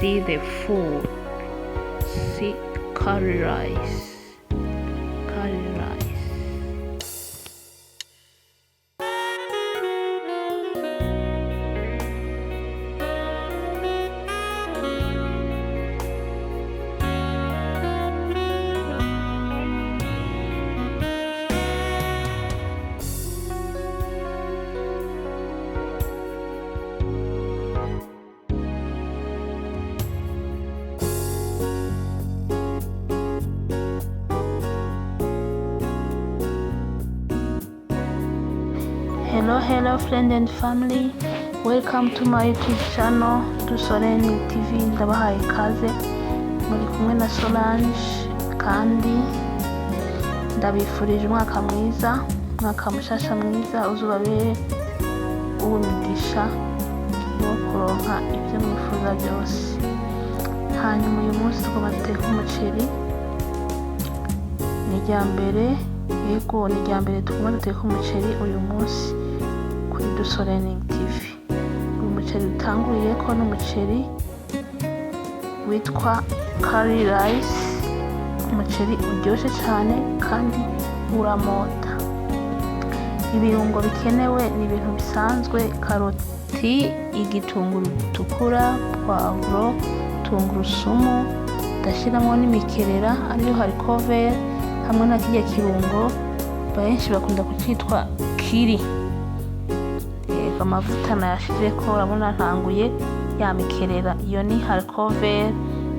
see the food. See curry rice. Curry rice. Hello friend and family, welcome to my YouTube channel Dusoreni TV. Ndabahaye ikaze, muri kumwe na Solange kandi ndabifurije umwaka mwiza, umwaka mushasha mwiza uzubabere uw'imigisha no kuronka ibyo mwifuza byose. Hanyuma uyu munsi tugomba guteka umuceri, ni irya mbere tugomba guteka umuceri uyu munsi kuri Dusoreni TV. Uyu muceri utanguriye ko n'umuceri witwa curry rice, umuceri uryoshye cyane kandi uramota. Ibirungo bikenewe ni ibintu bisanzwe: karoti, igitunguru gitukura, poivro, tungurusumu, ndashyiramo n'imikerera ariyo haricot hamwe na kirya kirungo benshi bakunda kucyitwa kiri. Amavuta nayashyize ko urabona ntanguye ya mikerera, iyo ni haricot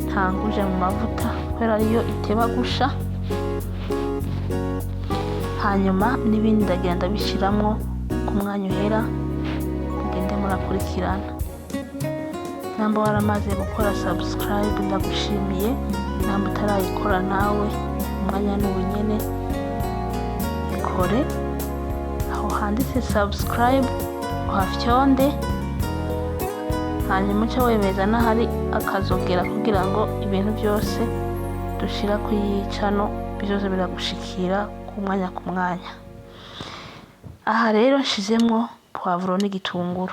ntanguje mu mavuta kubera ariyo iteba gusha. Hanyuma n'ibindi ndagenda bishyiramo ku mwanya uhera, mugende murakurikirana. Namba waramaze gukora subscribe ndagushimiye, namba utarayikora nawe umwanya n'ubunyene ikore aho handitse subscribe uhafyonde, hanyuma uce wemeza n'ahari akazogera kugira ngo ibintu byose dushira ku yicano bizoze biragushikira ku mwanya. Aha rero nshizemwo poivro n'igitunguru.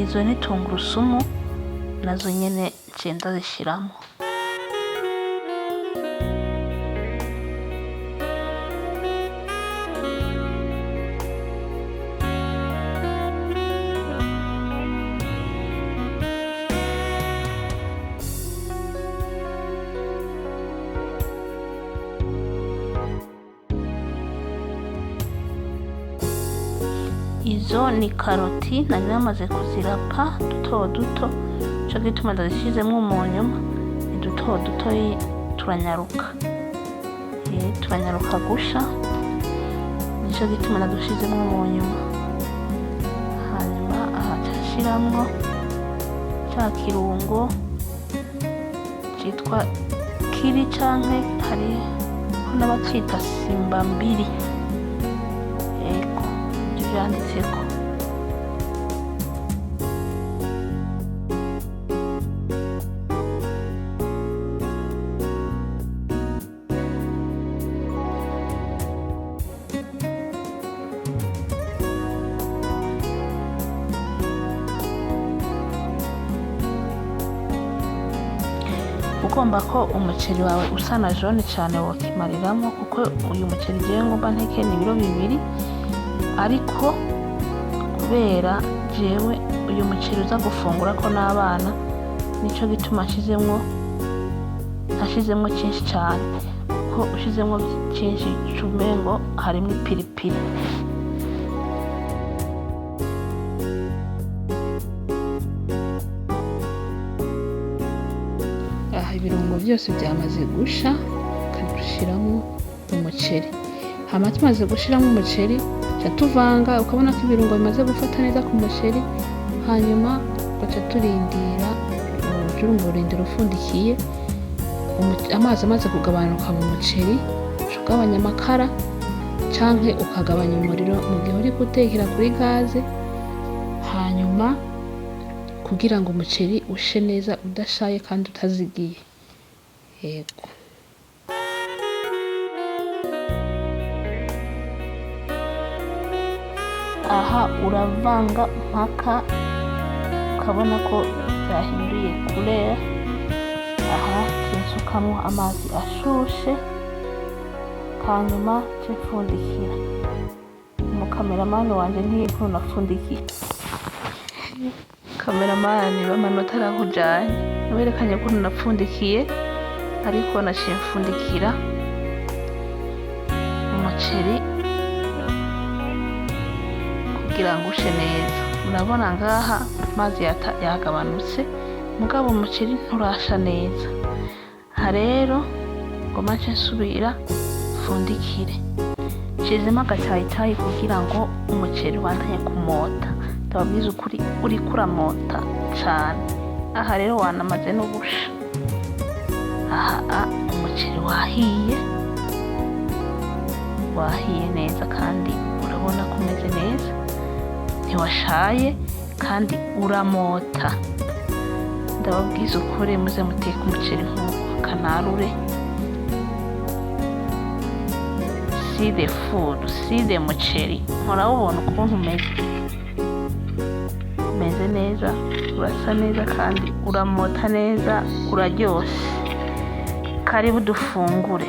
Izo ni tungurusumu nazo nyene ncenda zishiramo. Izo ni karoti nari namaze kuzirapa duto duto, cyo gituma ndazishizemo umunyu, ni duto duto turanyaruka gusha, nicyo gituma nadushizemo umunyu. Hanyuma aha cyashiramwo cya kirungo cyitwa kiri canke hari n'abacita simba mbiri, byanditseko. Ugomba ko umuceri wawe usa na jaune cyane wokimariramo, kuko uyu muceri jewe ngomba nteke ni ibiro 2, ariko kubera jewe uyu muceri uza gufungura ko n'abana, nico gituma ntashizemwo cyinshi cyane, kuko ushizemwo cyinshi cumengo harimo ipiripiri. Ibirungo byose byamaze gusha, kadushiramo umuceri. Hama tumaze gushiramo umuceri tuvanga, ukabona ko ibirungo bimaze gufata neza ku muceri. Hanyuma baca turindira ururindiro ufundikiye, amazi amaze kugabanuka mu muceri, ugabanya amakara canke ukagabanya umuriro mu gihe uri gutekera kuri gaze. hanyuma kugira ngo umuceri ushe neza udashaye kandi utazigiye. Yego. Aha uravanga mpaka ukabona ko byahinduye couleur. Aha nsukamo amazi ashushe, hanyuma mpfundikira. Umukameramani wanje ntiyiko napfundikiye. Kameramani bamanota arahujanye, naberekanye ko napfundikiye ariko naciye mfundikira umuceri kugira ngo ushe neza. Murabona ngaha amazi yagabanutse, mugabo umuceri nturasha neza. Aha rero ngoma nce nsubira mfundikire, nshizemo agacayitayi kugira ngo umuceri ubandanye kumota. Ndababwiza ukuri uriko uramota cane. Aha rero wanamaze no gusha. Aha umuceri wahiye neza kandi urabona ko umeze neza, ntiwashaye kandi uramota. Ndababwiza ukuri muze muteka umuceri nk'uko kanarure. See the food, see the muceri. Murabona ukuntu umeze neza, urasa neza kandi uramota neza, uraryoshe. Karibu dufungure.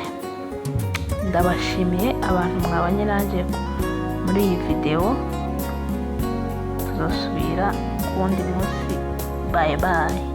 Ndabashimiye abantu mwabanye nanje muri iyi video. Tuzosubira kundi munsi. Bye bye.